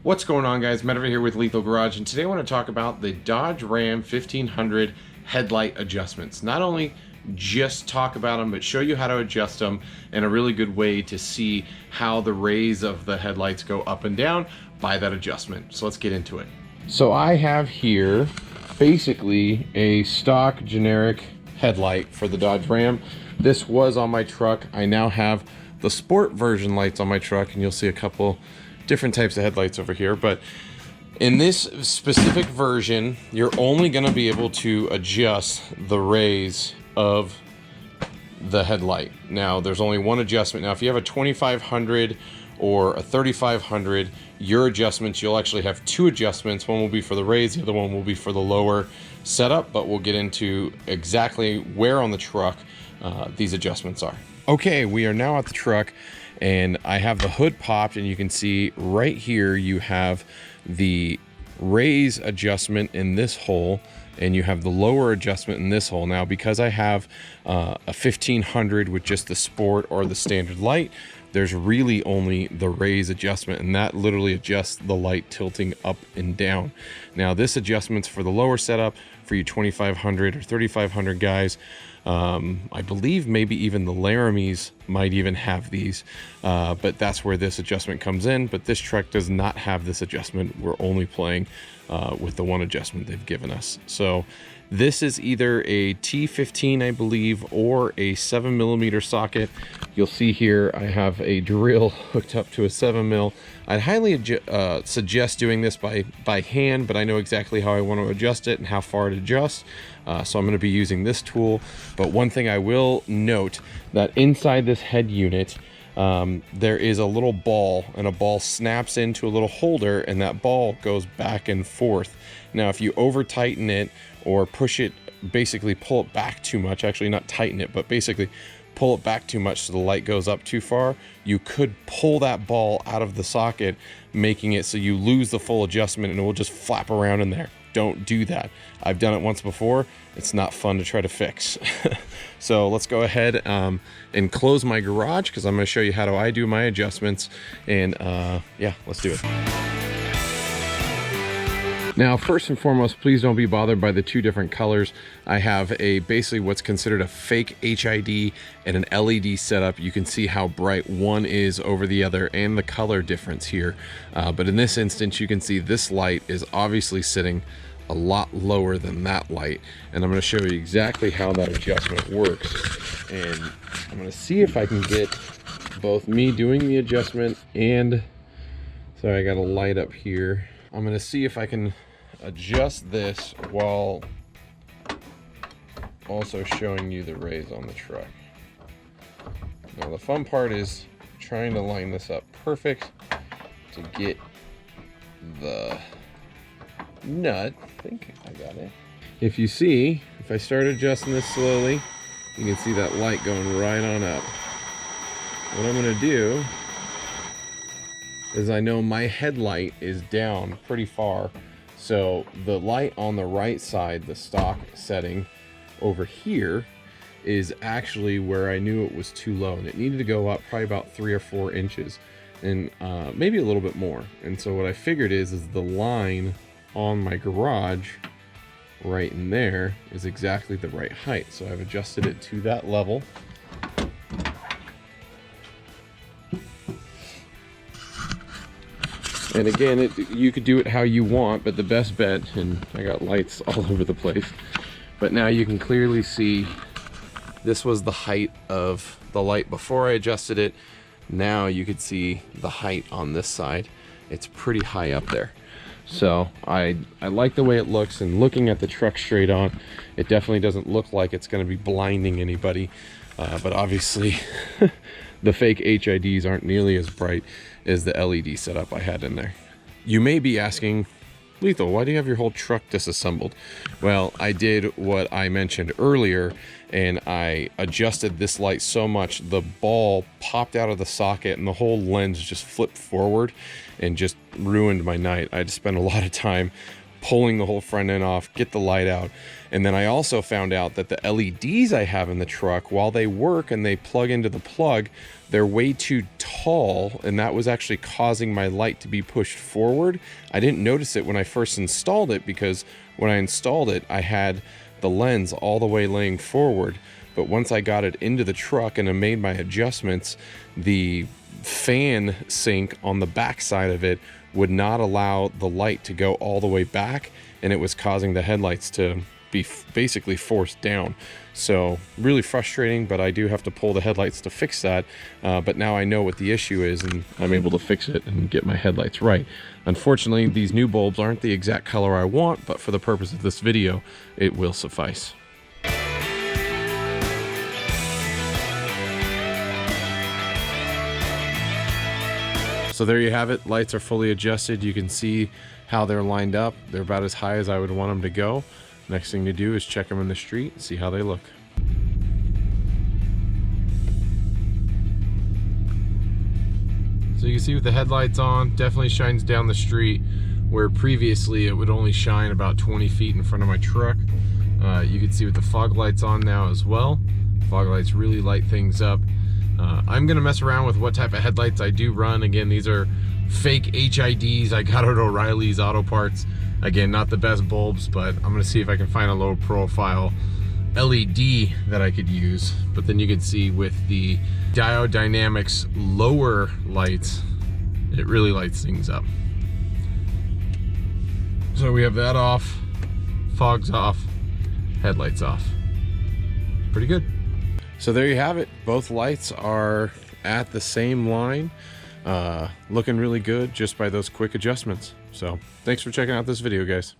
What's going on, guys? Matt over here with Lethal Garage, and today I want to talk about the Dodge Ram 1500 headlight adjustments. Not only just talk about them, but show you how to adjust them, and a really good way to see how the rays of the headlights go up and down by that adjustment. So let's get into it. So I have here basically a stock generic headlight for the Dodge Ram. This was on my truck. I now have the sport version lights on my truck, and you'll see a couple different types of headlights over here. But in this specific version, you're only going to be able to adjust the rays of the headlight. Now, there's only one adjustment. Now, if you have a 2500 or a 3500, your adjustments, you'll actually have two adjustments. One will be for the rays, the other one will be for the lower setup, but we'll get into exactly where on the truck these adjustments are. Okay, we are now at the truck, and I have the hood popped, and you can see right here you have the raise adjustment in this hole, and you have the lower adjustment in this hole. Now, because I have a 1500 with just the sport or the standard light, there's really only the raise adjustment, and that literally adjusts the light tilting up and down. Now, this adjustment's for the lower setup for you 2500 or 3500 guys. I believe maybe even the Laramies might even have these, but that's where this adjustment comes in. But this truck does not have this adjustment. We're only playing with the one adjustment they've given us. So this is either a T15, I believe, or a 7mm socket. You'll see here I have a drill hooked up to a 7mm. I'd highly suggest doing this by hand, but I know exactly how I want to adjust it and how far it adjusts. So I'm going to be using this tool. But one thing I will note, that inside this head unit, there is a little ball, and a ball snaps into a little holder, and that ball goes back and forth. Now, if you over tighten it or push it, basically pull it back too much, actually not tighten it, but basically pull it back too much so the light goes up too far, you could pull that ball out of the socket, making it so you lose the full adjustment and it will just flap around in there. Don't do that. I've done it once before. It's not fun to try to fix. So let's go ahead and close my garage, because I'm going to show you how I do my adjustments. And yeah, let's do it. Now, first and foremost, please don't be bothered by the two different colors. I have basically what's considered a fake HID and an LED setup. You can see how bright one is over the other and the color difference here. But in this instance, you can see this light is obviously sitting a lot lower than that light. And I'm going to show you exactly how that adjustment works. And I'm going to see if I can get both me doing the adjustment and, sorry, I got a light up here. I'm going to see if I can adjust this while also showing you the rays on the truck. Now, the fun part is trying to line this up perfect to get the nut. I think I got it. If you see, if I start adjusting this slowly, you can see that light going right on up. What I'm going to do is, I know my headlight is down pretty far, so the light on the right side, the stock setting over here, is actually where I knew it was too low, and it needed to go up probably about 3 or 4 inches, and maybe a little bit more. And so what I figured is the line on my garage right in there is exactly the right height. So I've adjusted it to that level. And again, you could do it how you want, but the best bet, and I got lights all over the place, but now you can clearly see this was the height of the light before I adjusted it. Now you could see the height on this side. It's pretty high up there. So I like the way it looks, and looking at the truck straight on, it definitely doesn't look like it's going to be blinding anybody. But obviously the fake HIDs aren't nearly as bright as the LED setup I had in there. You may be asking, Lethal, why do you have your whole truck disassembled? Well, I did what I mentioned earlier, and I adjusted this light so much the ball popped out of the socket and the whole lens just flipped forward and just ruined my night. I had to spend a lot of time pulling the whole front end off, get the light out. And then I also found out that the LEDs I have in the truck, while they work and they plug into the plug, they're way too tall, and that was actually causing my light to be pushed forward. I didn't notice it when I first installed it, because when I installed it, I had the lens all the way laying forward. But once I got it into the truck and I made my adjustments, the fan sink on the back side of it would not allow the light to go all the way back, and it was causing the headlights to be basically forced down. So really frustrating, but I do have to pull the headlights to fix that. But now I know what the issue is, and I'm able to fix it and get my headlights right. Unfortunately, these new bulbs aren't the exact color I want, but for the purpose of this video, it will suffice. So there you have it. Lights are fully adjusted. You can see how they're lined up. They're about as high as I would want them to go. Next thing to do is check them in the street and see how they look. So you can see with the headlights on, definitely shines down the street, where previously it would only shine about 20 feet in front of my truck. You can see with the fog lights on now as well. Fog lights really light things up. I'm gonna mess around with what type of headlights I do run. Again, these are fake HIDs I got at O'Reilly's Auto Parts. Again, not the best bulbs, but I'm gonna see if I can find a low profile LED that I could use. But then you can see with the Diode Dynamics lower lights, it really lights things up. So we have that off, fog's off, headlights off. Pretty good. So there you have it. Both lights are at the same line, looking really good just by those quick adjustments. So thanks for checking out this video, guys.